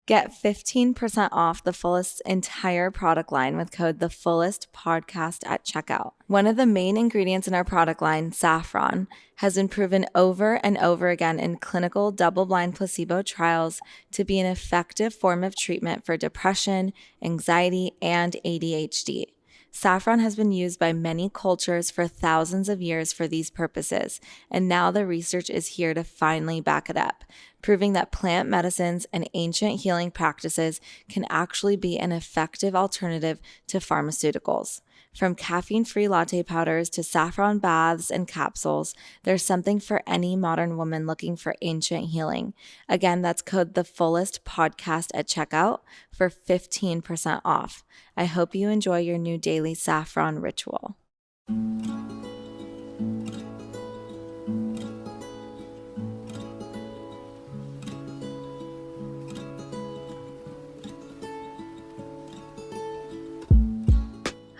Get 15% off the Fullest entire product line with code TheFullestPodcast at checkout. One of the main ingredients in our product line, saffron, has been proven over and over again in clinical double-blind placebo trials to be an effective form of treatment for depression, anxiety, and ADHD. Saffron has been used by many cultures for thousands of years for these purposes, and now the research is here to finally back it up, proving that plant medicines and ancient healing practices can actually be an effective alternative to pharmaceuticals. From caffeine-free latte powders to saffron baths and capsules, there's something for any modern woman looking for ancient healing. Again, that's code TheFullestPodcast at checkout for 15% off. I hope you enjoy your new daily saffron ritual.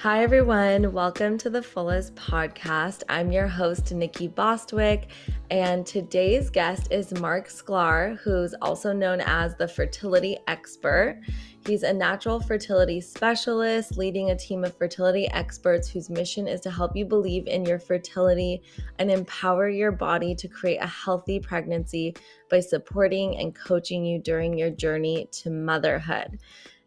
Hi, everyone. Welcome to the Fullest Podcast. I'm your host, Nikki Bostwick, and today's guest is Marc Sklar, who's also known as the Fertility Expert. He's a natural fertility specialist leading a team of fertility experts whose mission is to help you believe in your fertility and empower your body to create a healthy pregnancy by supporting and coaching you during your journey to motherhood.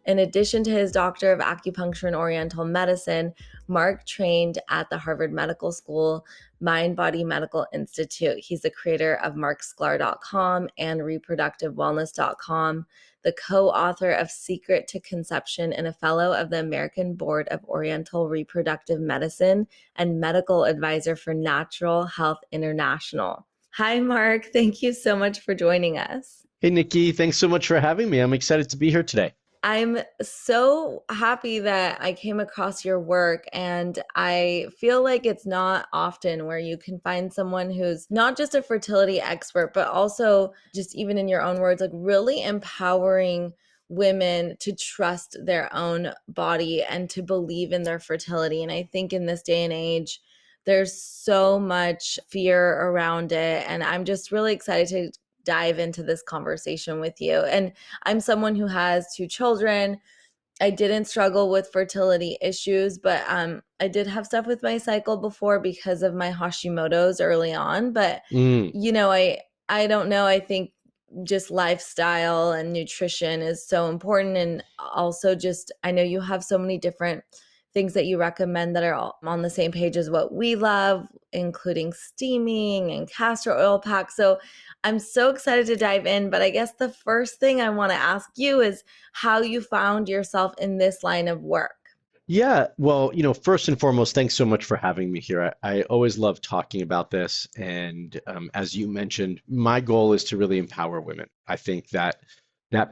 In addition to his Doctor of Acupuncture and Oriental Medicine, Marc trained at the Harvard Medical School Mind Body Medical Institute. He's the creator of MarcSklar.com and ReproductiveWellness.com, the co-author of Secret to Conception, and a fellow of the American Board of Oriental Reproductive Medicine and medical advisor for Natural Health International. Hi, Marc. Thank you so much for joining us. Hey, Nikki. Thanks so much for having me. I'm excited to be here today. I'm so happy that I came across your work, and I feel like it's not often where you can find someone who's not just a fertility expert, but also, just even in your own words, like really empowering women to trust their own body and to believe in their fertility. And I think in this day and age, there's so much fear around it, and I'm just really excited to dive into this conversation with you. And I'm someone who has 2 children. I didn't struggle with fertility issues, but I did have stuff with my cycle before because of my Hashimoto's early on. But you know, I don't know. I think just lifestyle and nutrition is so important. And also just, I know you have so many different things that you recommend that are all on the same page as what we love, including steaming and castor oil packs. So I'm so excited to dive in, but I guess the first thing I want to ask you is how you found yourself in this line of work. Yeah, well, first and foremost, thanks so much for having me here. I always love talking about this. And as you mentioned, my goal is to really empower women. I think that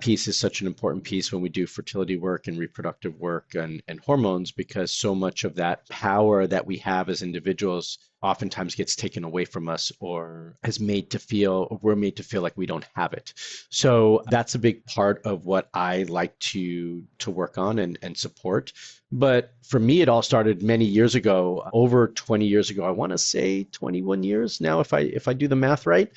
piece is such an important piece when we do fertility work and reproductive work and hormones, because so much of that power that we have as individuals oftentimes gets taken away from us or we're made to feel like we don't have it. So that's a big part of what I like to work on and support. But for me, it all started many years ago, over 20 years ago. I want to say 21 years now, if I do the math right.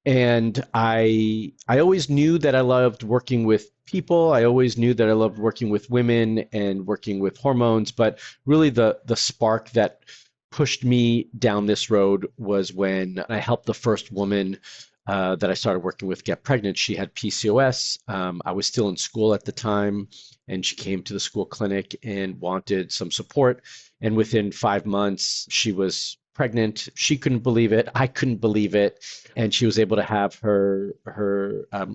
And I always knew that I loved working with people. I always knew that I loved working with women and working with hormones. But really the spark that pushed me down this road was when I helped the first woman that I started working with get pregnant. She had PCOS. I was still in school at the time, and she came to the school clinic and wanted some support. And within 5 months, she was pregnant. She couldn't believe it. I couldn't believe it. And she was able to have her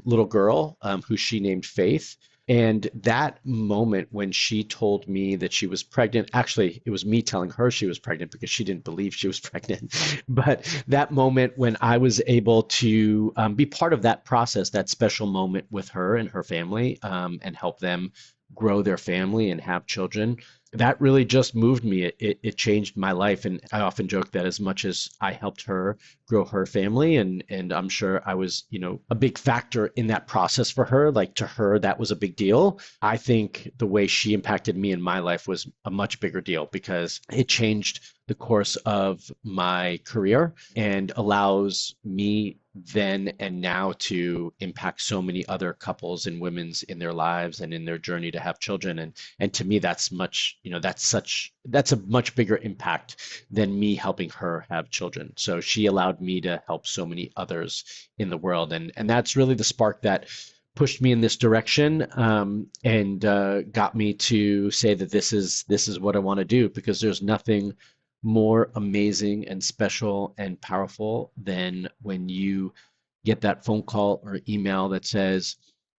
little girl, who she named Faith. And that moment when she told me that she was pregnant, actually, it was me telling her she was pregnant because she didn't believe she was pregnant. But that moment when I was able to be part of that process, that special moment with her and her family, and help them grow their family and have children, that really just moved me. It changed my life. And I often joke that as much as I helped her grow her family, and I'm sure I was, a big factor in that process for her, like to her, that was a big deal. I think the way she impacted me in my life was a much bigger deal because it changed the course of my career and allows me then and now to impact so many other couples and women's in their lives and in their journey to have children. And to me, that's much, that's a much bigger impact than me helping her have children. So she allowed me to help so many others in the world. And that's really the spark that pushed me in this direction, and got me to say that this is what I want to do, because there's nothing more amazing and special and powerful than when you get that phone call or email that says,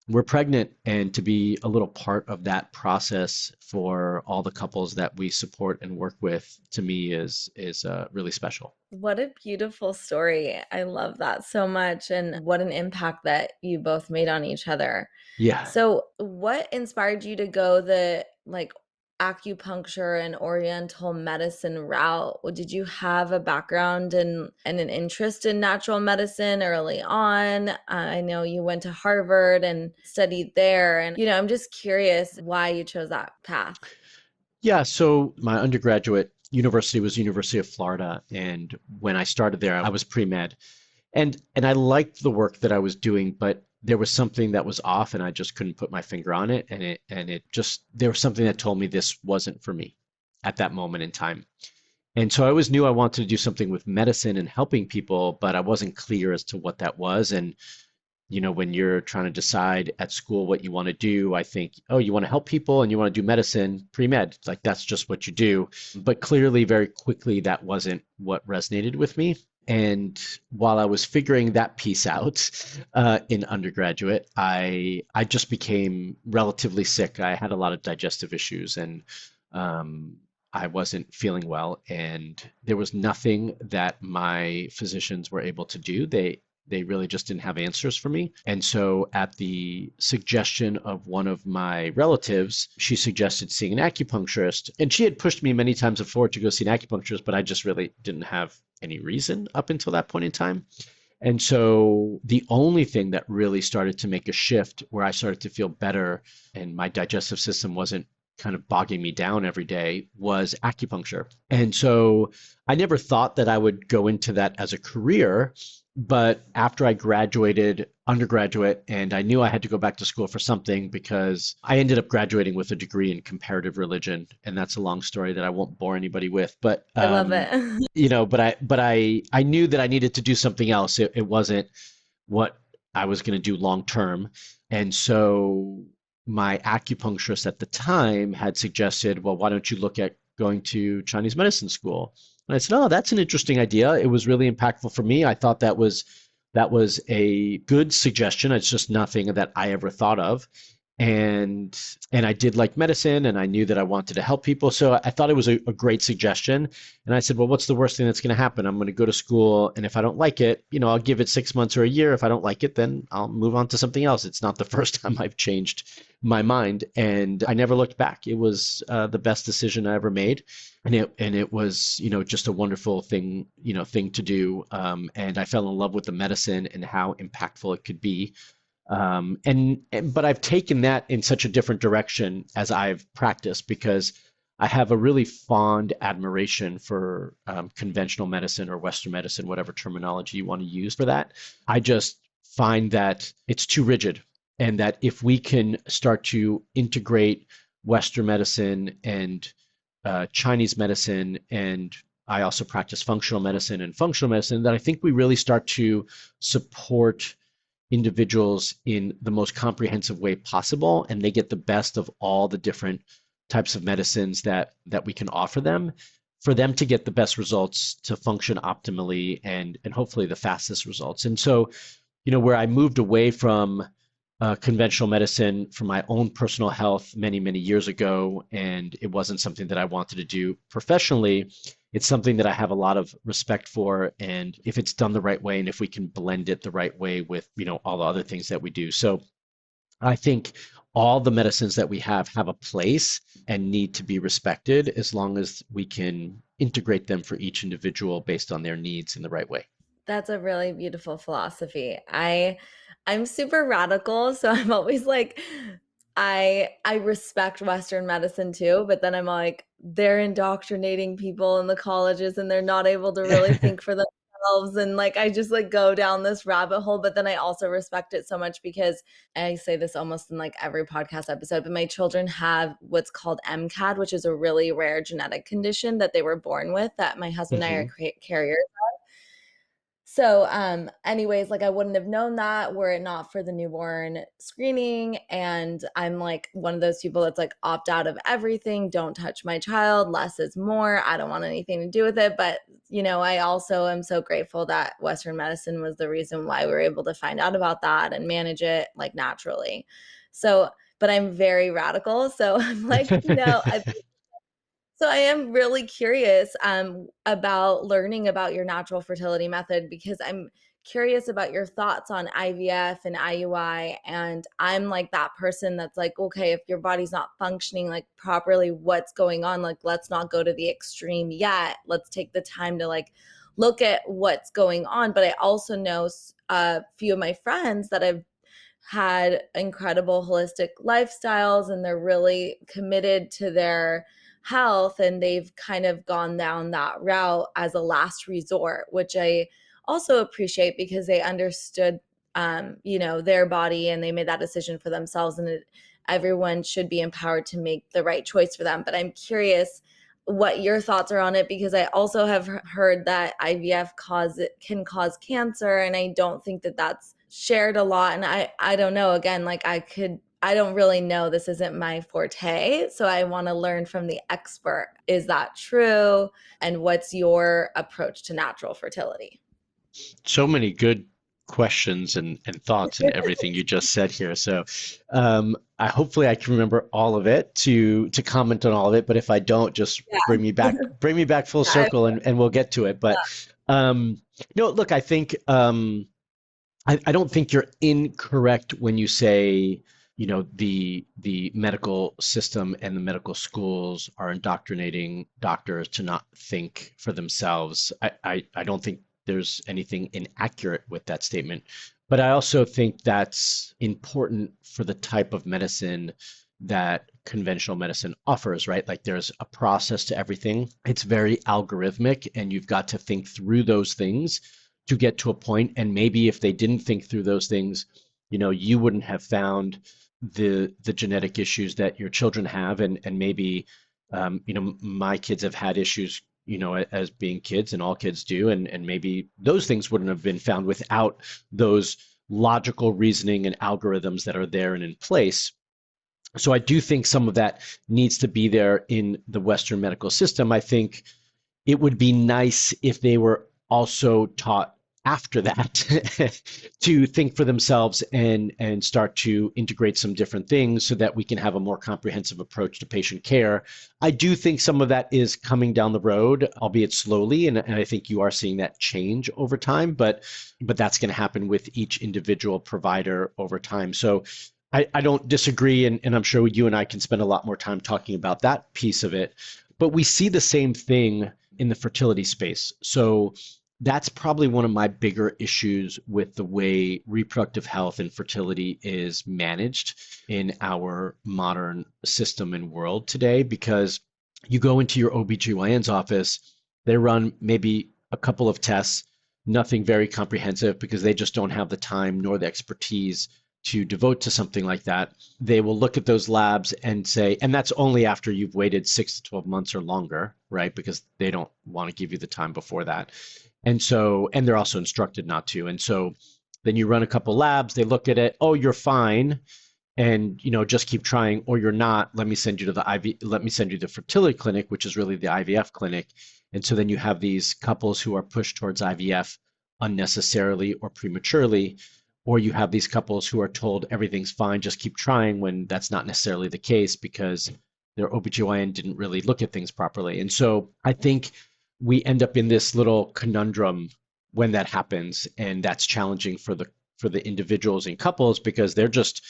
we're pregnant, and to be a little part of that process for all the couples that we support and work with, to me is really special. What a beautiful story. I love that so much, and what an impact that you both made on each other. Yeah. So, what inspired you to go the like acupuncture and Oriental medicine route? Did you have a background and an interest in natural medicine early on? I know you went to Harvard and studied there, and I'm just curious why you chose that path. Yeah, so my undergraduate university was University of Florida, and when I started there, I was pre-med. And I liked the work that I was doing, but there was something that was off and I just couldn't put my finger on it. And it just there was something that told me this wasn't for me at that moment in time. And so I always knew I wanted to do something with medicine and helping people, but I wasn't clear as to what that was. And when you're trying to decide at school what you want to do, I think, oh, you want to help people and you want to do medicine, pre-med, like that's just what you do. But clearly, very quickly, that wasn't what resonated with me. And while I was figuring that piece out in undergraduate, I just became relatively sick. I had a lot of digestive issues, and um, I wasn't feeling well, and there was nothing that my physicians were able to do. They really just didn't have answers for me. And so, at the suggestion of one of my relatives, she suggested seeing an acupuncturist. And she had pushed me many times before to go see an acupuncturist, but I just really didn't have any reason up until that point in time. And so, the only thing that really started to make a shift where I started to feel better and my digestive system wasn't kind of bogging me down every day was acupuncture. And so, I never thought that I would go into that as a career, but after I graduated undergraduate and I knew I had to go back to school for something, because I ended up graduating with a degree in comparative religion, and that's a long story that I won't bore anybody with. But I love it. but I knew that I needed to do something else. It wasn't what I was going to do long term. And so my acupuncturist at the time had suggested, well, why don't you look at going to Chinese medicine school? And I said, oh, that's an interesting idea. It was really impactful for me. I thought that was a good suggestion. It's just nothing that I ever thought of. And I did like medicine, and I knew that I wanted to help people. So I thought it was a great suggestion. And I said, well, what's the worst thing that's going to happen? I'm going to go to school, and if I don't like it, I'll give it 6 months or a year. If I don't like it, then I'll move on to something else. It's not the first time I've changed my mind, and I never looked back. It was the best decision I ever made, and it was just a wonderful thing to do. And I fell in love with the medicine and how impactful it could be. But I've taken that in such a different direction as I've practiced, because I have a really fond admiration for conventional medicine or Western medicine, whatever terminology you want to use for that. I just find that it's too rigid, and that if we can start to integrate Western medicine and Chinese medicine, and I also practice functional medicine, that I think we really start to support individuals in the most comprehensive way possible, and they get the best of all the different types of medicines that we can offer them, for them to get the best results, to function optimally, and hopefully the fastest results. And so, where I moved away from conventional medicine for my own personal health many, many years ago, and it wasn't something that I wanted to do professionally. It's something that I have a lot of respect for, and if it's done the right way, and if we can blend it the right way with, all the other things that we do. So I think all the medicines that we have a place and need to be respected, as long as we can integrate them for each individual based on their needs in the right way. That's a really beautiful philosophy. I'm super radical, so I'm always like I respect Western medicine too, but then I'm like they're indoctrinating people in the colleges and they're not able to really think for themselves. themselves, and like I just like go down this rabbit hole. But then I also respect it so much because I say this almost in like every podcast episode, but my children have what's called MCAD, which is a really rare genetic condition that they were born with, that my husband and I are Hmm. carriers. So, anyways, like I wouldn't have known that were it not for the newborn screening. And I'm like one of those people that's like opt out of everything. Don't touch my child. Less is more. I don't want anything to do with it. But, I also am so grateful that Western medicine was the reason why we were able to find out about that and manage it like naturally. So, but I'm very radical. So I'm like, no, so I am really curious about learning about your natural fertility method because I'm curious about your thoughts on IVF and IUI. And I'm like that person that's like, okay, if your body's not functioning like properly, what's going on? Like, let's not go to the extreme yet. Let's take the time to like look at what's going on. But I also know a few of my friends that have had incredible holistic lifestyles and they're really committed to their health, and they've kind of gone down that route as a last resort, which I also appreciate because they understood their body and they made that decision for themselves, and everyone should be empowered to make the right choice for them. But I'm curious what your thoughts are on it because I also have heard that IVF can cause cancer, and I don't think that that's shared a lot. And I don't know, again, like I don't really know, this isn't my forte, so I want to learn from the expert. Is that true? And what's your approach to natural fertility? So many good questions and thoughts and everything you just said here. So hopefully I can remember all of it to comment on all of it. But if I don't, just Yeah. bring me back full I, circle and we'll get to it. But look, I think I don't think you're incorrect when you say, the medical system and the medical schools are indoctrinating doctors to not think for themselves. I don't think there's anything inaccurate with that statement. But I also think that's important for the type of medicine that conventional medicine offers, right? Like there's a process to everything. It's very algorithmic, and you've got to think through those things to get to a point. And maybe if they didn't think through those things, you wouldn't have found the genetic issues that your children have, and maybe my kids have had issues, as being kids, and all kids do, and maybe those things wouldn't have been found without those logical reasoning and algorithms that are there and in place. So I do think some of that needs to be there in the Western medical system. I think it would be nice if they were also taught after that to think for themselves and start to integrate some different things so that we can have a more comprehensive approach to patient care. I do think some of that is coming down the road, albeit slowly, and I think you are seeing that change over time, but that's going to happen with each individual provider over time. So I don't disagree, and I'm sure you and I can spend a lot more time talking about that piece of it. But we see the same thing in the fertility space. So that's probably one of my bigger issues with the way reproductive health and fertility is managed in our modern system and world today, because you go into your OBGYN's office, they run maybe a couple of tests, nothing very comprehensive because they just don't have the time nor the expertise to devote to something like that. They will look at those labs and say, and that's only after you've waited 6 to 12 months or longer, right? Because they don't want to give you the time before that. And they're also instructed not to. And so then you run a couple labs, they look at it, oh, you're fine. And, just keep trying, or you're not. Let me send you to let me send you to the fertility clinic, which is really the IVF clinic. And so then you have these couples who are pushed towards IVF unnecessarily or prematurely, or you have these couples who are told everything's fine, just keep trying, when that's not necessarily the case because their OBGYN didn't really look at things properly. And so I think we end up in this little conundrum when that happens, and that's challenging for the individuals and couples because they're just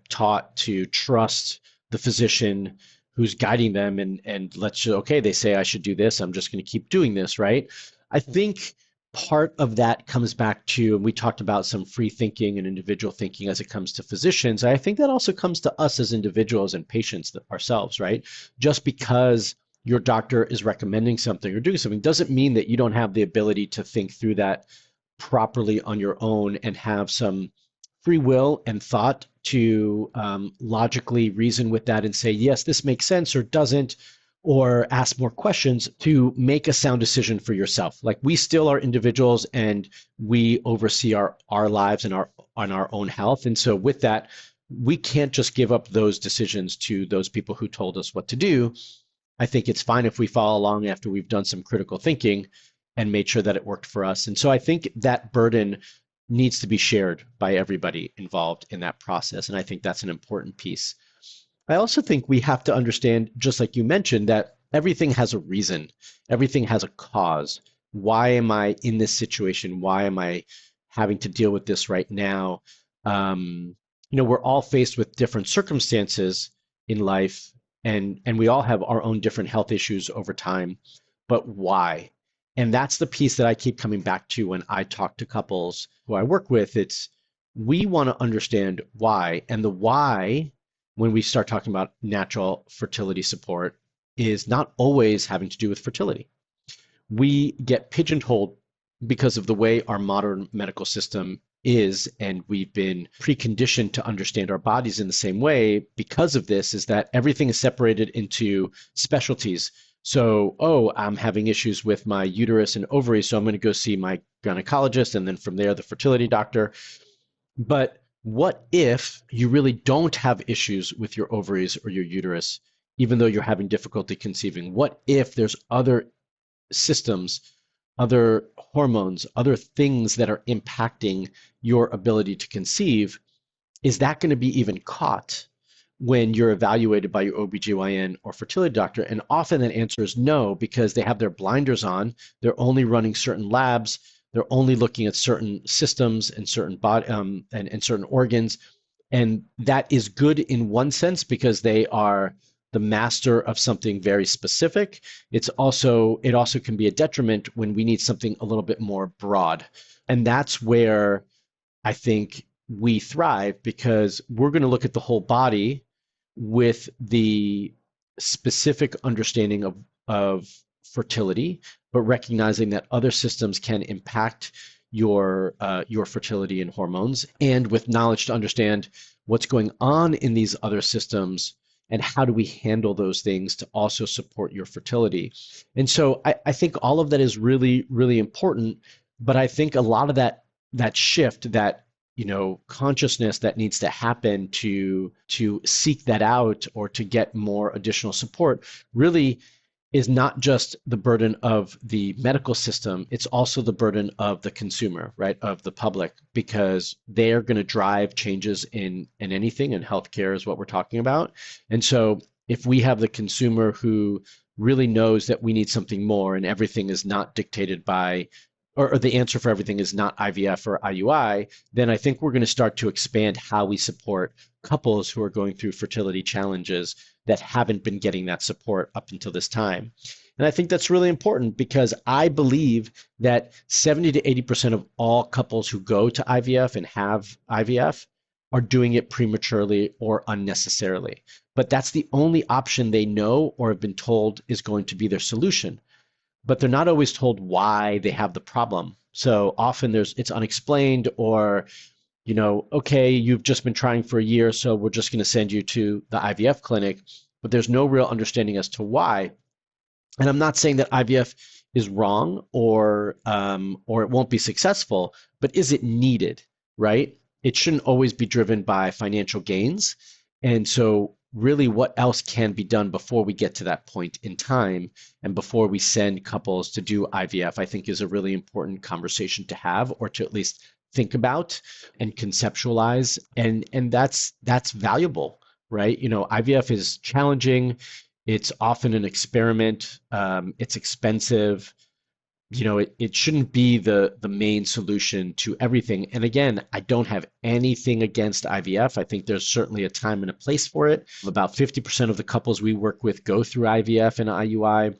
taught to trust the physician who's guiding them, and let's just, okay, they say I should do this, I'm just going to keep doing this, right? I think part of that comes back to, and we talked about some free thinking and individual thinking as it comes to physicians. I think that also comes to us as individuals and patients ourselves, right? Just because your doctor is recommending something or doing something doesn't mean that you don't have the ability to think through that properly on your own and have some free will and thought to logically reason with that and say, yes, this makes sense or doesn't, or ask more questions to make a sound decision for yourself. Like we still are individuals and we oversee our lives and our own health. And so with that, we can't just give up those decisions to those people who told us what to do. I think it's fine if we follow along after we've done some critical thinking and made sure that it worked for us. And so I think that burden needs to be shared by everybody involved in that process. And I think that's an important piece. I also think we have to understand, just like you mentioned, that everything has a reason, everything has a cause. Why am I in this situation? Why am I having to deal with this right now? We're all faced with different circumstances in life, and we all have our own different health issues over time. But why? And that's the piece that I keep coming back to when I talk to couples who I work with. It's we want to understand why, and the why when we start talking about natural fertility support is not always having to do with fertility. We get pigeonholed because of the way our modern medical system is, and we've been preconditioned to understand our bodies in the same way because of this, is that everything is separated into specialties. So, oh, I'm having issues with my uterus and ovaries, so I'm going to go see my gynecologist, and then from there, the fertility doctor. But what if you really don't have issues with your ovaries or your uterus, even though you're having difficulty conceiving? What if there's other systems, other hormones, other things that are impacting your ability to conceive? Is that going to be even caught when you're evaluated by your OBGYN or fertility doctor? And often that answer is no, because they have their blinders on. They're only running certain labs. They're only looking at certain systems and certain body and certain organs. And that is good in one sense because they are the master of something very specific. It also can be a detriment when we need something a little bit more broad. And that's where I think we thrive, because we're going to look at the whole body with the specific understanding of fertility, but recognizing that other systems can impact your fertility and hormones, and with knowledge to understand what's going on in these other systems and how do we handle those things to also support your fertility. And so I think all of that is really, really important. But I think a lot of that shift, that consciousness that needs to happen to seek that out or to get more additional support really is not just the burden of the medical system, it's also the burden of the consumer, right? Of the public, because they're going to drive changes in anything, and healthcare is what we're talking about. And so if we have the consumer who really knows that we need something more and everything is not dictated by, or the answer for everything is not IVF or IUI, then I think we're going to start to expand how we support couples who are going through fertility challenges that haven't been getting that support up until this time. And I think that's really important, because I believe that 70 to 80% of all couples who go to IVF and have IVF are doing it prematurely or unnecessarily. But that's the only option they know or have been told is going to be their solution. But they're not always told why they have the problem. So often it's unexplained, or okay, you've just been trying for a year, so we're just going to send you to the IVF clinic, but there's no real understanding as to why. And I'm not saying that IVF is wrong or it won't be successful, but is it needed, right? It shouldn't always be driven by financial gains. And so really, what else can be done before we get to that point in time and before we send couples to do IVF, I think is a really important conversation to have, or to at least think about and conceptualize, and that's valuable, right? IVF is challenging. It's often an experiment. It's expensive. It shouldn't be the main solution to everything. And again, I don't have anything against IVF. I think there's certainly a time and a place for it. About 50% of the couples we work with go through IVF and IUI.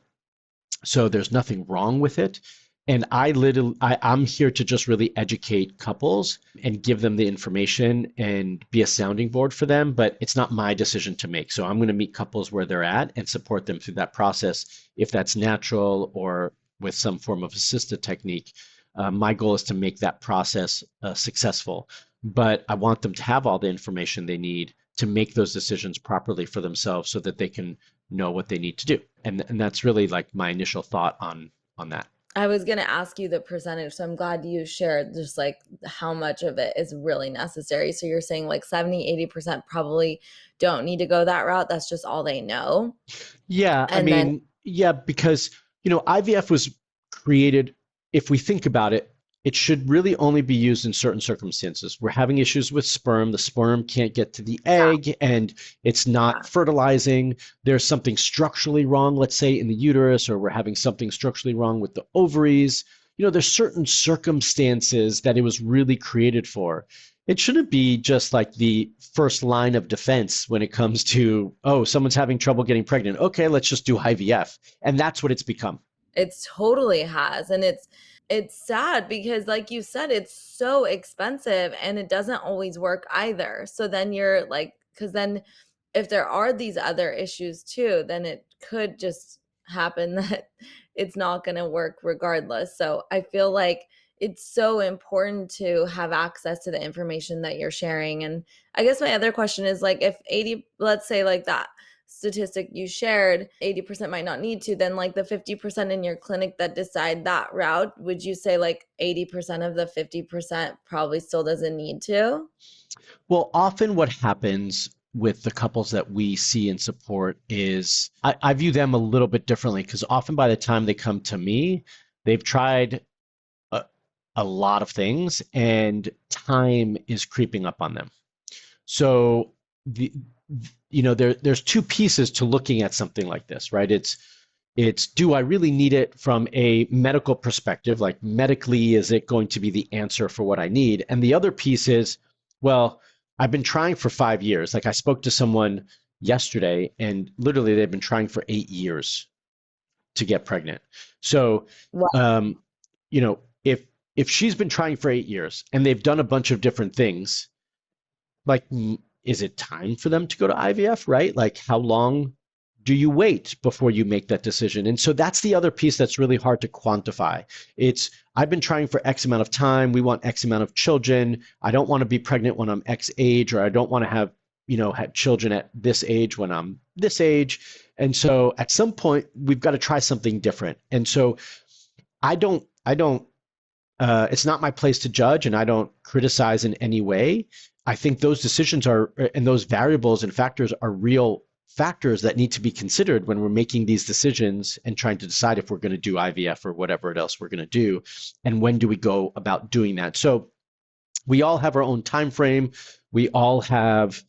So there's nothing wrong with it. And I'm here to just really educate couples and give them the information and be a sounding board for them, but it's not my decision to make. So I'm going to meet couples where they're at and support them through that process, if that's natural or with some form of assisted technique. My goal is to make that process successful, but I want them to have all the information they need to make those decisions properly for themselves so that they can know what they need to do. And that's really like my initial thought on that. I was going to ask you the percentage, so I'm glad you shared just like how much of it is really necessary. So you're saying like 70, 80% probably don't need to go that route. That's just all they know. Yeah, I And then, mean, yeah, because, IVF was created, if we think about it, it should really only be used in certain circumstances. We're having issues with sperm. The sperm can't get to the yeah, egg and it's not yeah, fertilizing. There's something structurally wrong, let's say in the uterus, or we're having something structurally wrong with the ovaries. There's certain circumstances that it was really created for. It shouldn't be just like the first line of defense when it comes to, oh, someone's having trouble getting pregnant. Okay, let's just do IVF. And that's what it's become. it totally has. And it's sad because like you said, it's so expensive and it doesn't always work either. So then you're like, because then if there are these other issues too, then it could just happen that it's not going to work regardless. So I feel like it's so important to have access to the information that you're sharing. And I guess my other question is like, if 80, let's say like that statistic you shared, 80% might not need to, then like the 50% in your clinic that decide that route, would you say like 80% of the 50% probably still doesn't need to? Well, often what happens with the couples that we see and support is I view them a little bit differently because often by the time they come to me, they've tried a, a lot of things and time is creeping up on them. So the there's two pieces to looking at something like this, right? It's do I really need it from a medical perspective? Like medically, is it going to be the answer for what I need? And the other piece is, well, I've been trying for 5 years. Like I spoke to someone yesterday, and literally they've been trying for 8 years to get pregnant. So, Well, um, if she's been trying for 8 years and they've done a bunch of different things, like is it time for them to go to IVF, right? Like how long do you wait before you make that decision? And so that's the other piece that's really hard to quantify. It's I've been trying for X amount of time. We want X amount of children. I don't want to be pregnant when I'm X age, or I don't want to have, have children at this age when I'm this age. And so at some point we've got to try something different. And so I don't it's not my place to judge, and I don't criticize in any way. I think those decisions are, and those variables and factors are real factors that need to be considered when we're making these decisions and trying to decide if we're going to do IVF or whatever else we're going to do, and when do we go about doing that. So we all have our own time frame. We all have,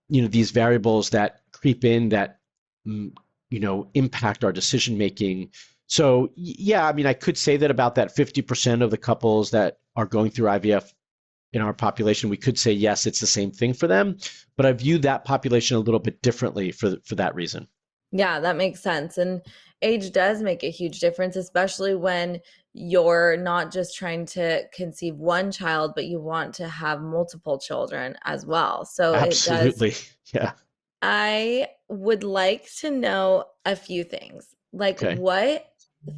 these variables that creep in that, impact our decision making. So yeah, I mean, I could say that about that 50% of the couples that are going through IVF in our population, we could say yes, it's the same thing for them. But I view that population a little bit differently for that reason. yeah, that makes sense. And age does make a huge difference, especially when you're not just trying to conceive one child, but you want to have multiple children as well. So it does. Absolutely. Yeah. I would like to know a few things. Like Okay. what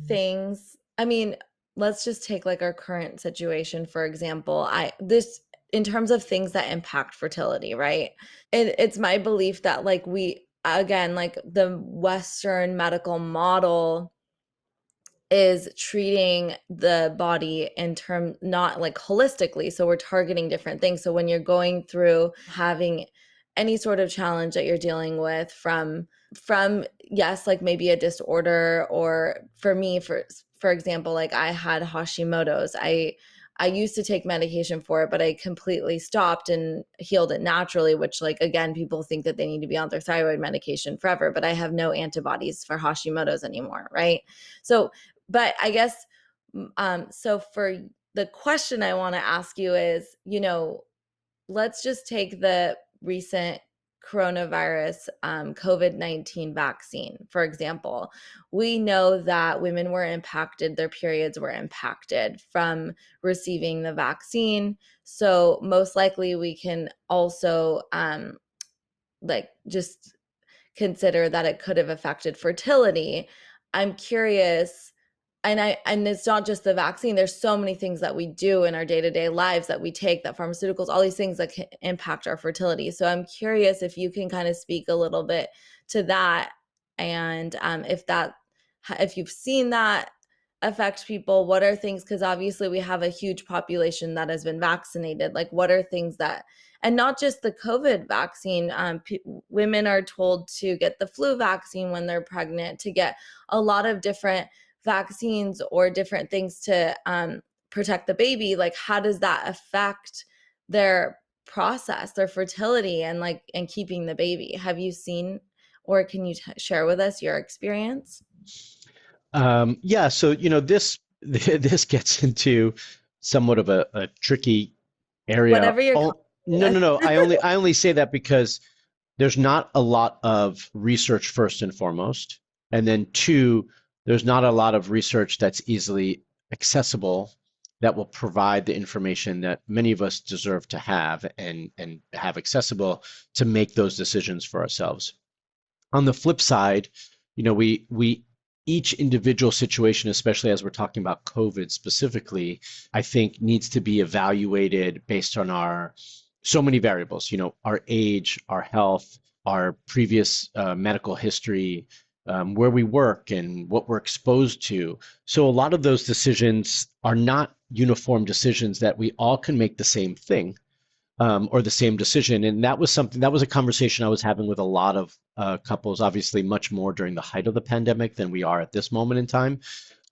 things, I mean, let's just take like our current situation for example. I this in terms of things that impact fertility, right? It's my belief that like we again, like the Western medical model is treating the body in term not like holistically, so we're targeting different things. So when you're going through having any sort of challenge that you're dealing with from yes, like maybe a disorder, or for me, for example, like I had Hashimoto's. I used to take medication for it, but I completely stopped and healed it naturally, which like again, people think that they need to be on their thyroid medication forever, but I have no antibodies for Hashimoto's anymore, right? So but I guess, so for the question I want to ask you is, let's just take the recent coronavirus COVID-19 vaccine, for example, we know that women were impacted, their periods were impacted from receiving the vaccine. So most likely we can also like just consider that it could have affected fertility. I'm curious, and it's not just the vaccine. There's so many things that we do in our day-to-day lives that we take, that pharmaceuticals, all these things that can impact our fertility. So I'm curious if you can kind of speak a little bit to that, and if you've seen that affect people, what are things, because obviously we have a huge population that has been vaccinated, like what are things that, and not just the COVID vaccine, women are told to get the flu vaccine when they're pregnant, to get a lot of different vaccines or different things to protect the baby. Like how does that affect their process, their fertility, and like and keeping the baby? Have you seen, or can you share with us your experience? Yeah, so this this gets into somewhat of a tricky area. Whatever you're Oh, no, no, comfortable no. with. I only say that because there's not a lot of research first and foremost, and then two, there's not a lot of research that's easily accessible that will provide the information that many of us deserve to have and have accessible to make those decisions for ourselves. On the flip side, we each individual situation, especially as we're talking about COVID specifically, I think needs to be evaluated based on our so many variables, our age, our health, our previous medical history, where we work and what we're exposed to. So a lot of those decisions are not uniform decisions that we all can make the same thing, or the same decision. And that was a conversation I was having with a lot of couples, obviously much more during the height of the pandemic than we are at this moment in time.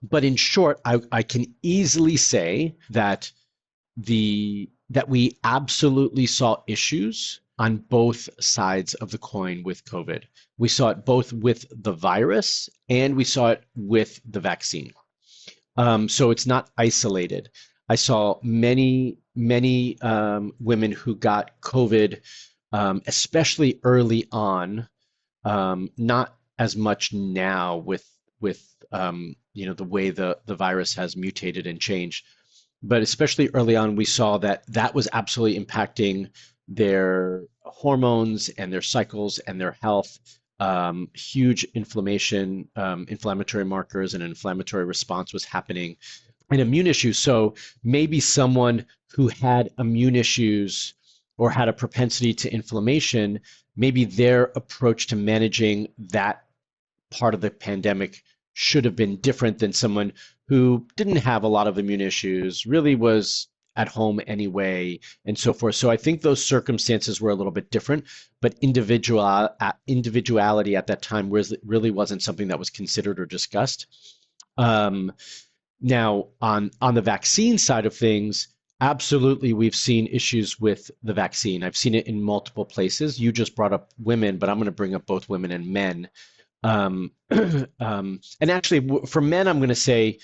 But in short, I can easily say that we absolutely saw issues on both sides of the coin with COVID. We saw it both with the virus and we saw it with the vaccine. So it's not isolated. I saw many women who got COVID, especially early on. Not as much now with the way the virus has mutated and changed, but especially early on, we saw that was absolutely impacting their hormones and their cycles and their health. Huge inflammatory markers and an inflammatory response was happening, and immune issues. So maybe someone who had immune issues or had a propensity to inflammation, maybe their approach to managing that part of the pandemic should have been different than someone who didn't have a lot of immune issues, really was at home anyway, and so forth. So I think those circumstances were a little bit different, but individuality at that time really wasn't something that was considered or discussed. Now, on the vaccine side of things, absolutely, we've seen issues with the vaccine. I've seen it in multiple places. You just brought up women, but I'm going to bring up both women and men. And actually, for men, I'm going to say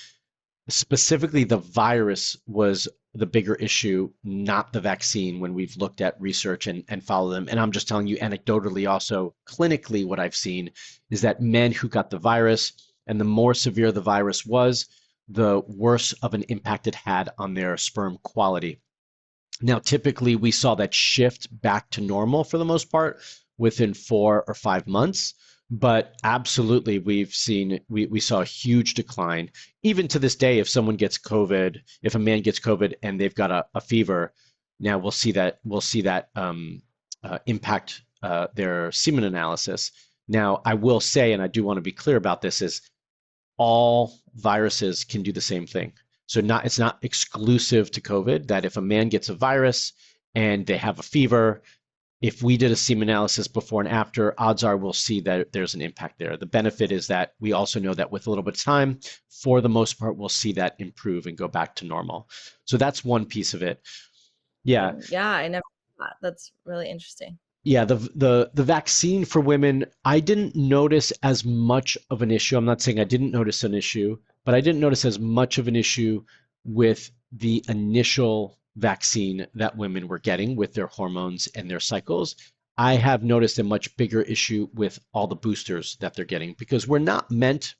specifically the virus was the bigger issue, not the vaccine, when we've looked at research and follow them. And I'm just telling you anecdotally, also clinically, what I've seen is that men who got the virus, and the more severe the virus was, the worse of an impact it had on their sperm quality. Now, typically, we saw that shift back to normal for the most part within 4 or 5 months. But absolutely, we saw a huge decline. Even to this day, if someone gets COVID, if a man gets COVID and they've got a fever, now we'll see that impact their semen analysis. Now, I will say, and I do want to be clear about this, is all viruses can do the same thing. So it's not exclusive to COVID, that if a man gets a virus and they have a fever, if we did a semen analysis before and after, odds are we'll see that there's an impact there. The benefit is that we also know that with a little bit of time, for the most part, we'll see that improve and go back to normal. So that's one piece of it. Yeah. Yeah, I never thought. That's really interesting. Yeah, the vaccine for women, I didn't notice as much of an issue. I'm not saying I didn't notice an issue, but I didn't notice as much of an issue with the initial vaccine that women were getting with their hormones and their cycles. I have noticed a much bigger issue with all the boosters that they're getting, because we're not meant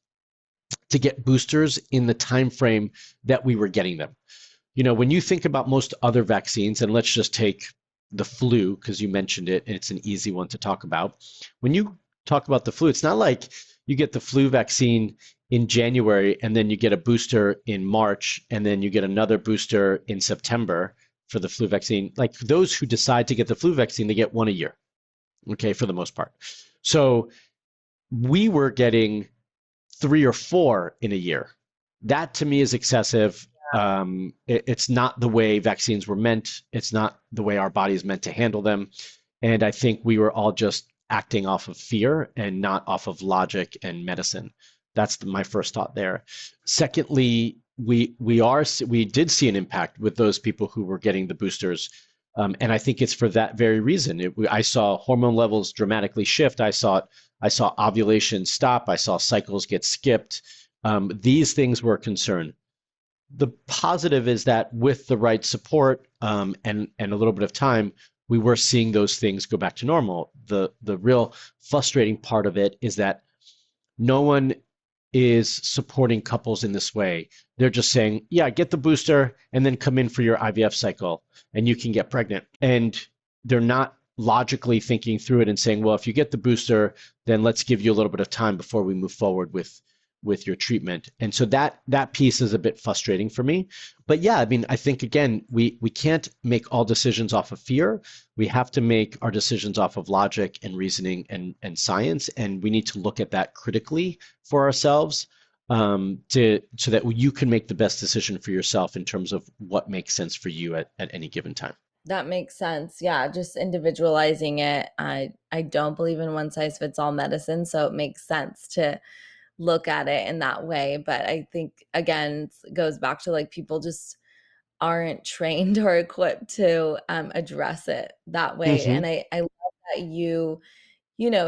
to get boosters in the time frame that we were getting them. When you think about most other vaccines, and let's just take the flu, because you mentioned it, and it's an easy one to talk about. When you talk about the flu, it's not like you get the flu vaccine in January and then you get a booster in March and then you get another booster in September for the flu vaccine. Like those who decide to get the flu vaccine, they get one a year, okay, for the most part. So we were getting 3 or 4 in a year. That to me is excessive. It's not the way vaccines were meant. It's not the way our body is meant to handle them. And I think we were all just acting off of fear and not off of logic and medicine. That's my first thought there. Secondly, we did see an impact with those people who were getting the boosters. And I think it's for that very reason. I saw hormone levels dramatically shift. I saw ovulation stop. I saw cycles get skipped. These things were a concern. The positive is that with the right support and a little bit of time, we were seeing those things go back to normal. The real frustrating part of it is that no one is supporting couples in this way. They're just saying, yeah, get the booster and then come in for your IVF cycle and you can get pregnant. And they're not logically thinking through it and saying, well, if you get the booster, then let's give you a little bit of time before we move forward with your treatment. And so that piece is a bit frustrating for me. But yeah, I mean, I think again, we can't make all decisions off of fear. We have to make our decisions off of logic and reasoning and science. And we need to look at that critically for ourselves so that you can make the best decision for yourself in terms of what makes sense for you at any given time. That makes sense. Yeah, just individualizing it. I don't believe in one size fits all medicine, so it makes sense to look at it in that way. But I think again, it goes back to like people just aren't trained or equipped to address it that way. Mm-hmm. And I love that you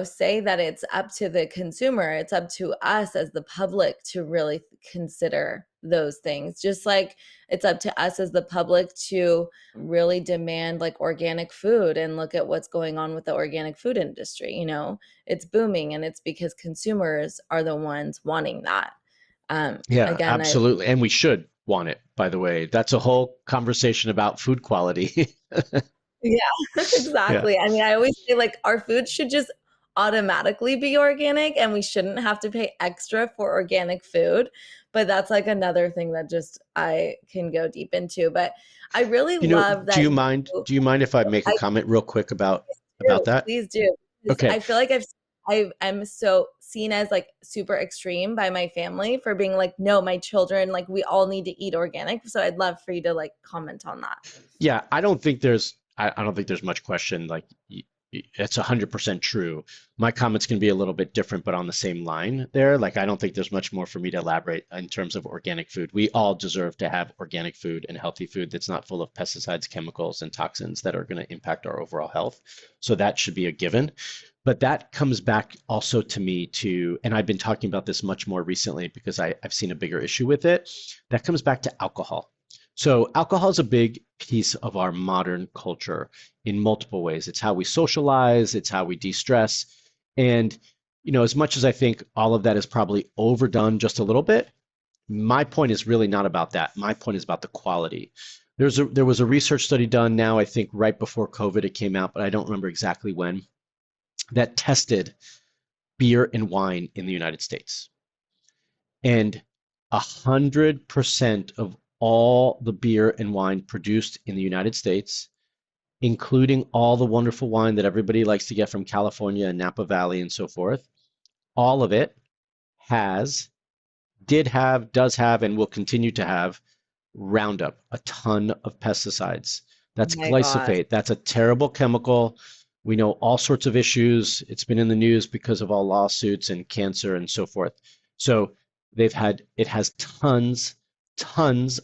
say that it's up to the consumer, it's up to us as the public to really consider those things. Just like it's up to us as the public to really demand like organic food and look at what's going on with the organic food industry. It's booming and it's because consumers are the ones wanting that. Yeah, Again, I absolutely. And we should want it, by the way. That's a whole conversation about food quality. Yeah, Yeah. exactly. I mean, I always say like our food should just automatically be organic and we shouldn't have to pay extra for organic food. But that's like another thing that just I can go deep into. But I really love Do that you mind do you mind if I make a I comment real quick about do, that? please do. Because Okay. I feel like I'm so seen as like super extreme by my family for being like, no, my children, like we all need to eat organic. So I'd love for you to like comment on that. Yeah, I don't think there's much question. Like it's 100% true. My comment's going to be a little bit different, but on the same line there. Like I don't think there's much more for me to elaborate in terms of organic food. We all deserve to have organic food and healthy food that's not full of pesticides, chemicals, and toxins that are going to impact our overall health. So that should be a given. But that comes back also to me and I've been talking about this much more recently because I've seen a bigger issue with it. That comes back to alcohol. So alcohol is a big piece of our modern culture in multiple ways. It's how we socialize, it's how we de-stress. And, as much as I think all of that is probably overdone just a little bit, my point is really not about that. My point is about the quality. There was a research study done now, I think right before COVID it came out, but I don't remember exactly when, that tested beer and wine in the United States. And 100% of all the beer and wine produced in the United States, including all the wonderful wine that everybody likes to get from California and Napa Valley and so forth, all of it does have, and will continue to have Roundup, a ton of pesticides. Oh That's my gosh. glyphosate. That's a terrible chemical. We know all sorts of issues. It's been in the news because of all lawsuits and cancer and so forth. So it has tons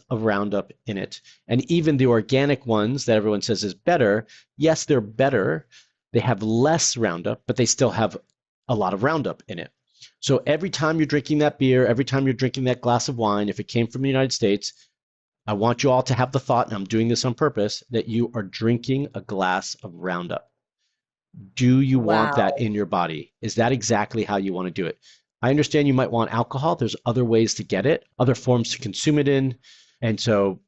of Roundup in it. And even the organic ones that everyone says is better, yes, they're better. They have less Roundup, but they still have a lot of Roundup in it. So every time you're drinking that beer, every time you're drinking that glass of wine, if it came from the United States, I want you all to have the thought, and I'm doing this on purpose, that you are drinking a glass of Roundup. Do you want that Wow. in your body? Is that exactly how you want to do it? I understand you might want alcohol. There's other ways to get it, other forms to consume it in. And so,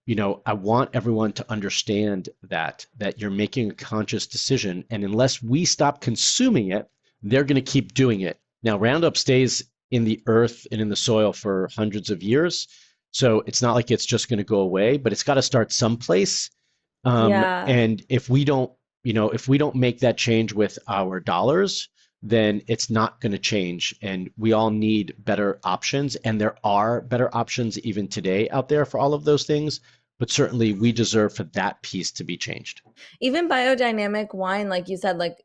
I want everyone to understand that you're making a conscious decision. And unless we stop consuming it, they're going to keep doing it. Now, Roundup stays in the earth and in the soil for hundreds of years. So it's not like it's just going to go away, but it's got to start someplace. Yeah. And if we don't make that change with our dollars, then it's not going to change. And we all need better options. And there are better options even today out there for all of those things. But certainly we deserve for that piece to be changed. Even biodynamic wine, like you said, like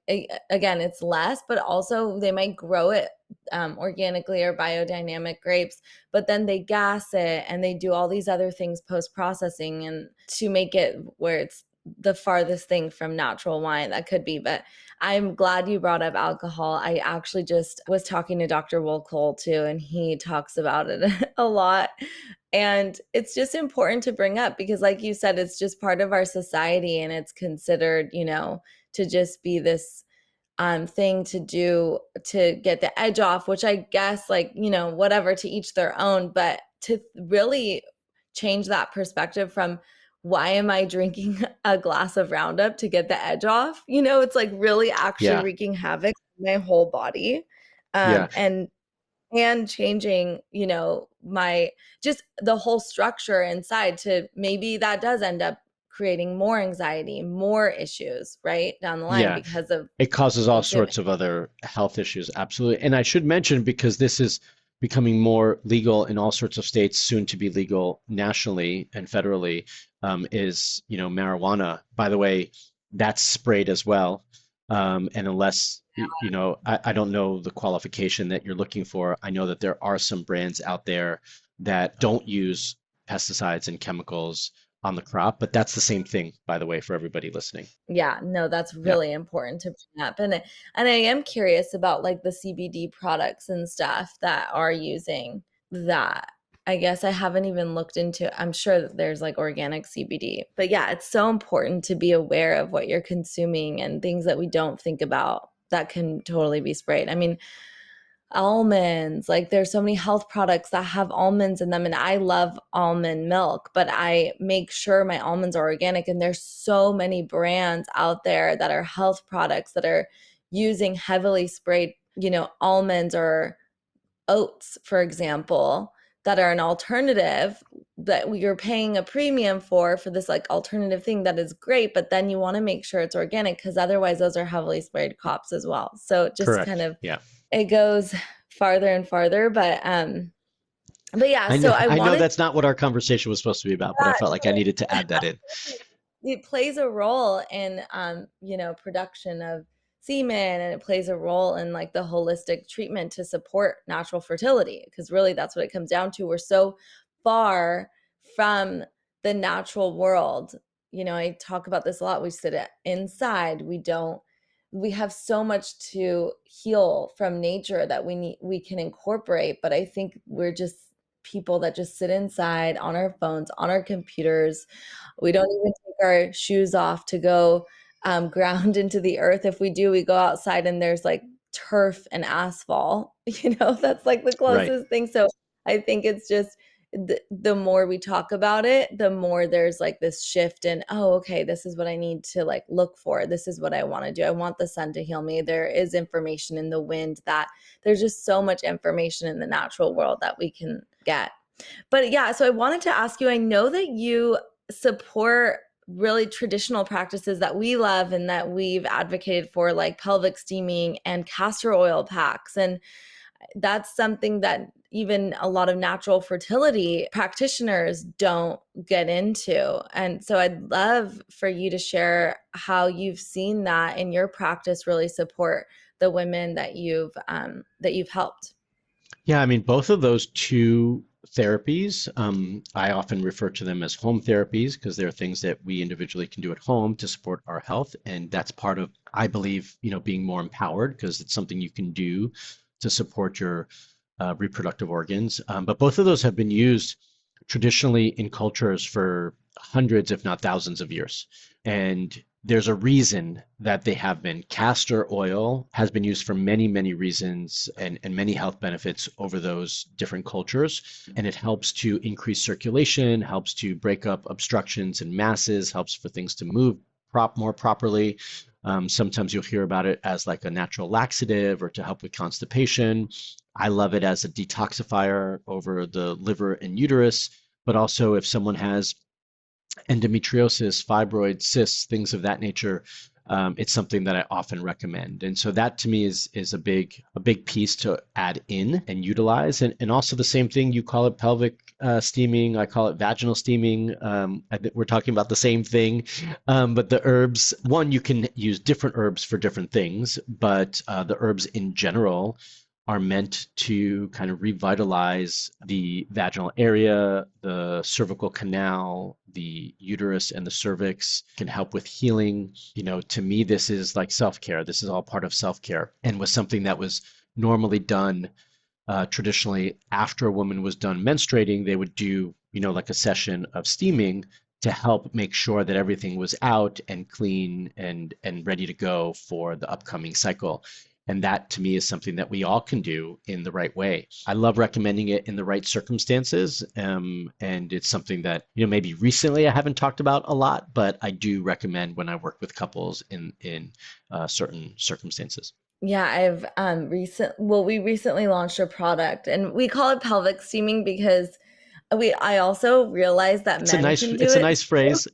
again, it's less, but also they might grow it organically or biodynamic grapes, but then they gas it and they do all these other things post processing and to make it where it's the farthest thing from natural wine that could be. But I'm glad you brought up alcohol. I actually just was talking to Dr. Wolcole too, and he talks about it a lot. And it's just important to bring up because, like you said, it's just part of our society and it's considered, to just be this thing to do to get the edge off, which I guess, like, whatever, to each their own. But to really change that perspective from why am I drinking a glass of Roundup to get the edge off? It's like really actually Yeah. wreaking havoc on my whole body. Yeah. And changing, my just the whole structure inside to maybe that does end up creating more anxiety, more issues, right, down the line Yeah. because of It causes all consuming. sorts of other health issues. Absolutely. And I should mention, because this is becoming more legal in all sorts of states, soon to be legal nationally and federally, is, marijuana. By the way, that's sprayed as well. And unless, I don't know the qualification that you're looking for. I know that there are some brands out there that don't use pesticides and chemicals on the crop, but that's the same thing, by the way, for everybody listening. Yeah, no, that's Yeah. really important to bring up. And I am curious about like the CBD products and stuff that are using that. I guess I haven't even looked into. I'm sure that there's like organic CBD. But yeah, it's so important to be aware of what you're consuming and things that we don't think about that can totally be sprayed. I mean, almonds, like there's so many health products that have almonds in them, and I love almond milk, but I make sure my almonds are organic. And there's so many brands out there that are health products that are using heavily sprayed, almonds or oats, for example, that are an alternative that you're paying a premium for this like alternative thing that is great, but then you want to make sure it's organic because otherwise those are heavily sprayed crops as well. So just kind Correct. of Yeah. it goes farther and farther, but yeah, I know, so I I know wanted that's not what our conversation was supposed to be about, but I that. felt like I needed to add that in. It plays a role in production of semen, and it plays a role in like the holistic treatment to support natural fertility, because really that's what it comes down to. We're so far from the natural world. I talk about this a lot. We sit inside. We have so much to heal from nature that we can incorporate, but I think we're just people that just sit inside on our phones, on our computers. We don't even take our shoes off to go ground into the earth. If we do, we go outside and there's like turf and asphalt. That's like the Right. closest thing. So I think it's just the more we talk about it, the more there's like this shift in, oh, okay, this is what I need to like look for. This is what I want to do. I want the sun to heal me. There is information in the wind, that there's just so much information in the natural world that we can get. But yeah, so I wanted to ask you, I know that you support really traditional practices that we love and that we've advocated for, like pelvic steaming and castor oil packs. And that's something that even a lot of natural fertility practitioners don't get into. And so I'd love for you to share how you've seen that in your practice really support the women that you've helped. Yeah, I mean, both of those two therapies, I often refer to them as home therapies because they're things that we individually can do at home to support our health. And that's part of, I believe, being more empowered because it's something you can do to support your reproductive organs. But both of those have been used traditionally in cultures for hundreds, if not thousands of years. And there's a reason that they have been. Castor oil has been used for many, many reasons and many health benefits over those different cultures. And it helps to increase circulation, helps to break up obstructions and masses, helps for things to move more properly. Sometimes you'll hear about it as like a natural laxative or to help with constipation. I love it as a detoxifier over the liver and uterus, but also if someone has endometriosis, fibroids, cysts, things of that nature, it's something that I often recommend. And so that to me is a big piece to add in and utilize. And also the same thing, you call it pelvic steaming, I call it vaginal steaming. I think we're talking about the same thing. But the herbs, one, you can use different herbs for different things, but the herbs in general are meant to kind of revitalize the vaginal area, the cervical canal, the uterus and the cervix, can help with healing. To me, this is like self-care. This is all part of self-care and was something that was normally done traditionally after a woman was done menstruating. They would do, like a session of steaming to help make sure that everything was out and clean and ready to go for the upcoming cycle. And that to me is something that we all can do in the right way. I love recommending it in the right circumstances. And it's something that, maybe recently I haven't talked about a lot, but I do recommend when I work with couples in certain circumstances. Yeah, we recently launched a product and we call it pelvic steaming because I also realized that It's a men nice can do it's a it. nice phrase.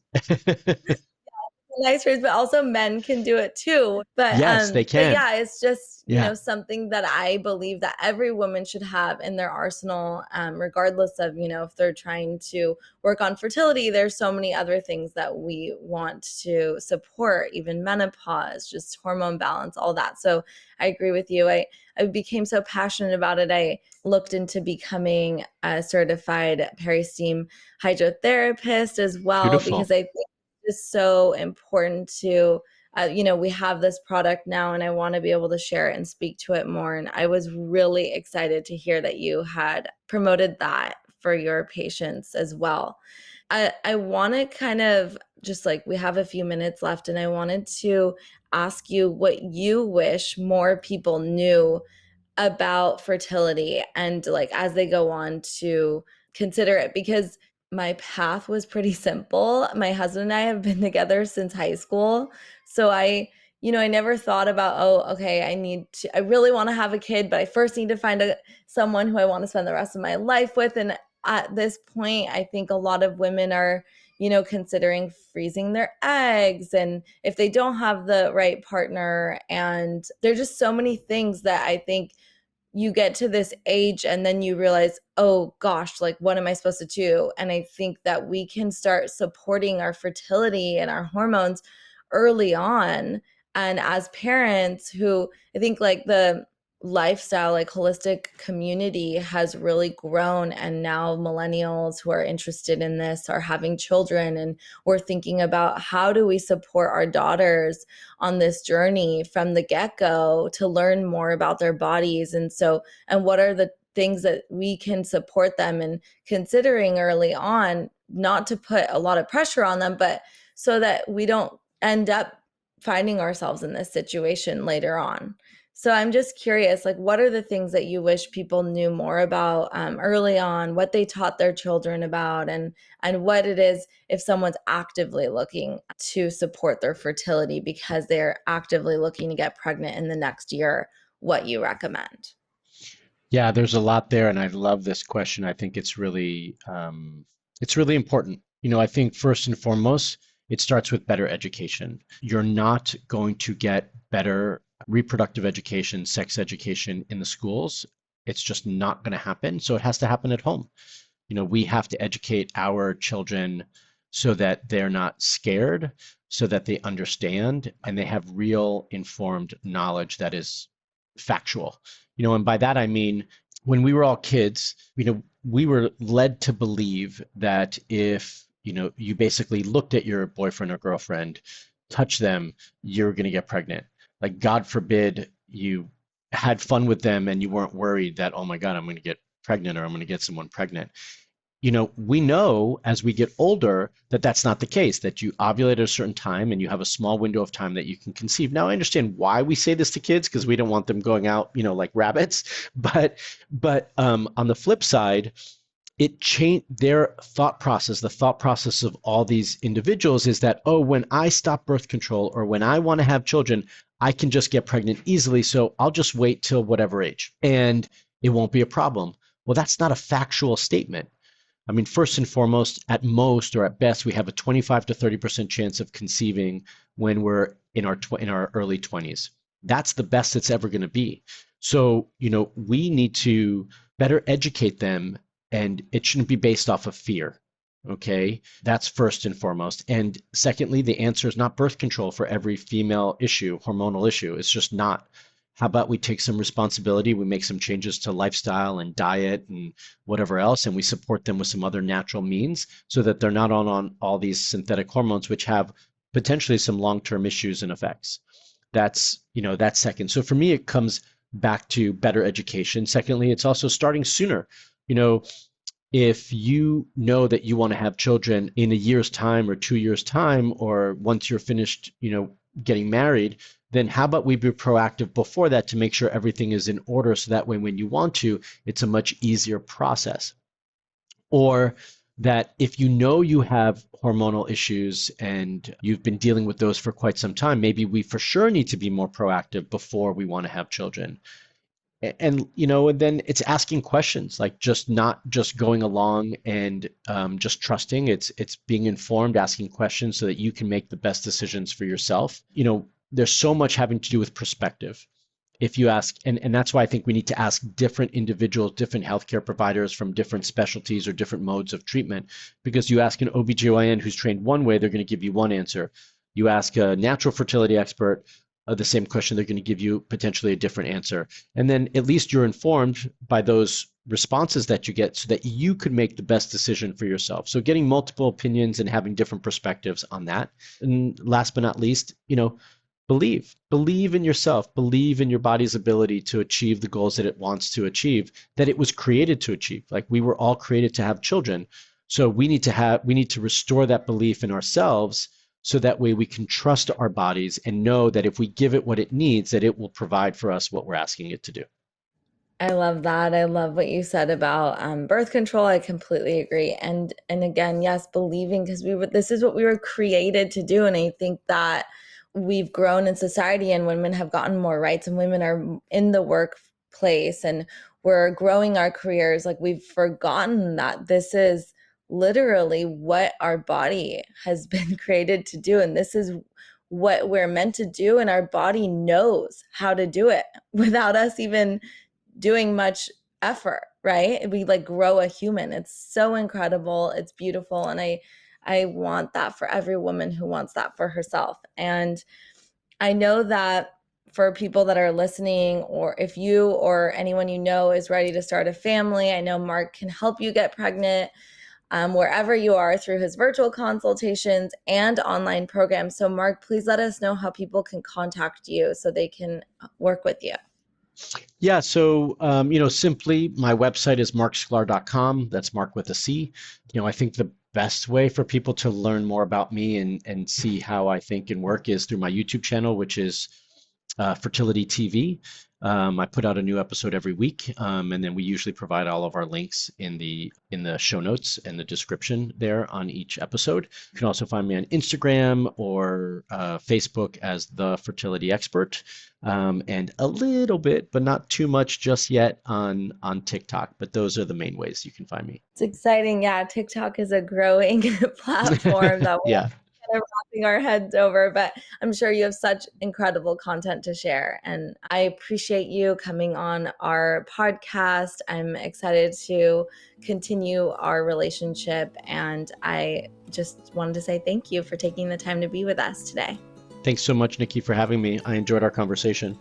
Nice phrase, but also men can do it too. Yes, they But can. yeah, it's just, Yeah. something that I believe that every woman should have in their arsenal, regardless of, if they're trying to work on fertility. There's so many other things that we want to support, even menopause, just hormone balance, all that. So I agree with you. I became so passionate about it. I looked into becoming a certified peri-steam hydrotherapist as well because Beautiful. I think is so important to we have this product now and I want to be able to share it and speak to it more, and I was really excited to hear that you had promoted that for your patients as well. I want to kind of just like, we have a few minutes left and I wanted to ask you what you wish more people knew about fertility and like as they go on to consider it, because my path was pretty simple. My husband and I have been together since high school. So I never thought about, oh, okay, I really want to have a kid, but I first need to find someone who I want to spend the rest of my life with. And at this point, I think a lot of women are, considering freezing their eggs and if they don't have the right partner. And there's just so many things that I think you get to this age and then you realize, oh gosh, like what am I supposed to do? And I think that we can start supporting our fertility and our hormones early on. And as parents who, I think like the lifestyle, like holistic community has really grown. And now millennials who are interested in this are having children. And we're thinking about how do we support our daughters on this journey from the get-go to learn more about their bodies. And what are the things that we can support them in considering early on, not to put a lot of pressure on them, but so that we don't end up finding ourselves in this situation later on. So I'm just curious, like, what are the things that you wish people knew more about early on, what they taught their children about, and what it is if someone's actively looking to support their fertility because they're actively looking to get pregnant in the next year, what you recommend? Yeah, there's a lot there, and I love this question. I think it's really important. I think first and foremost, it starts with better education. You're not going to get better reproductive education, sex education in the schools. It's just not going to happen. So it has to happen at home. We have to educate our children so that they're not scared, so that they understand and they have real informed knowledge that is factual. And by that I mean when we were all kids, we were led to believe that if, you basically looked at your boyfriend or girlfriend, touch them, you're going to get pregnant. Like, God forbid you had fun with them and you weren't worried that, oh my God, I'm going to get pregnant or I'm going to get someone pregnant. we know as we get older that that's not the case, that you ovulate at a certain time and you have a small window of time that you can conceive. Now, I understand why we say this to kids because we don't want them going out, like rabbits. But on the flip side, it changed their thought process. The thought process of all these individuals is that, oh, when I stop birth control or when I want to have children, I can just get pregnant easily. So I'll just wait till whatever age and it won't be a problem. Well, that's not a factual statement. I mean, first and foremost, at most or at best, we have a 25 to 30% chance of conceiving when we're in our early 20s. That's the best it's ever going to be. So, we need to better educate them, and it shouldn't be based off of fear. Okay, that's first and foremost. And secondly, the answer is not birth control for every female issue, hormonal issue. It's just not. How about we take some responsibility, we make some changes to lifestyle and diet and whatever else, and we support them with some other natural means so that they're not on all these synthetic hormones, which have potentially some long-term issues and effects. That's second. So for me, it comes back to better education. Secondly, it's also starting sooner. You know, if you know that you want to have children in a year's time or 2 years' time, or once you're finished, getting married, then how about we be proactive before that to make sure everything is in order so that way when you want to, it's a much easier process. Or that if you know you have hormonal issues and you've been dealing with those for quite some time, maybe we for sure need to be more proactive before we want to have children. And then it's asking questions, like just not just going along and just trusting. It's being informed, asking questions so that you can make the best decisions for yourself. There's so much having to do with perspective. If you ask, and that's why I think we need to ask different individuals, different healthcare providers from different specialties or different modes of treatment, because you ask an OBGYN who's trained one way, they're going to give you one answer. You ask a natural fertility expert the same question, they're going to give you potentially a different answer. And then at least you're informed by those responses that you get so that you could make the best decision for yourself. So getting multiple opinions and having different perspectives on that. And last but not least, believe in yourself, believe in your body's ability to achieve the goals that it wants to achieve, that it was created to achieve. Like we were all created to have children. So we need to restore that belief in ourselves so that way we can trust our bodies and know that if we give it what it needs, that it will provide for us what we're asking it to do. I love that. I love what you said about birth control. I completely agree. And again, yes, believing, because this is what we were created to do. And I think that we've grown in society and women have gotten more rights and women are in the workplace and we're growing our careers. Like we've forgotten that this is literally what our body has been created to do. And this is what we're meant to do. And our body knows how to do it without us even doing much effort, right? We like grow a human. It's so incredible. It's beautiful. And I want that for every woman who wants that for herself. And I know that for people that are listening, or if you or anyone you know is ready to start a family, I know Marc can help you get pregnant wherever you are through his virtual consultations and online programs. So Marc, please let us know how people can contact you so they can work with you. Yeah, so simply my website is marcsklar.com. That's Marc with a C. I think the best way for people to learn more about me and see how I think and work is through my YouTube channel, which is Fertility TV. I put out a new episode every week, and then we usually provide all of our links in the show notes and the description there on each episode. You can also find me on Instagram or Facebook as The Fertility Expert, and a little bit, but not too much just yet on TikTok. But those are the main ways you can find me. It's exciting. Yeah, TikTok is a growing platform that we're Yeah. kind of wrapping our heads over, but I'm sure you have such incredible content to share. And I appreciate you coming on our podcast. I'm excited to continue our relationship. And I just wanted to say thank you for taking the time to be with us today. Thanks so much, Nikki, for having me. I enjoyed our conversation.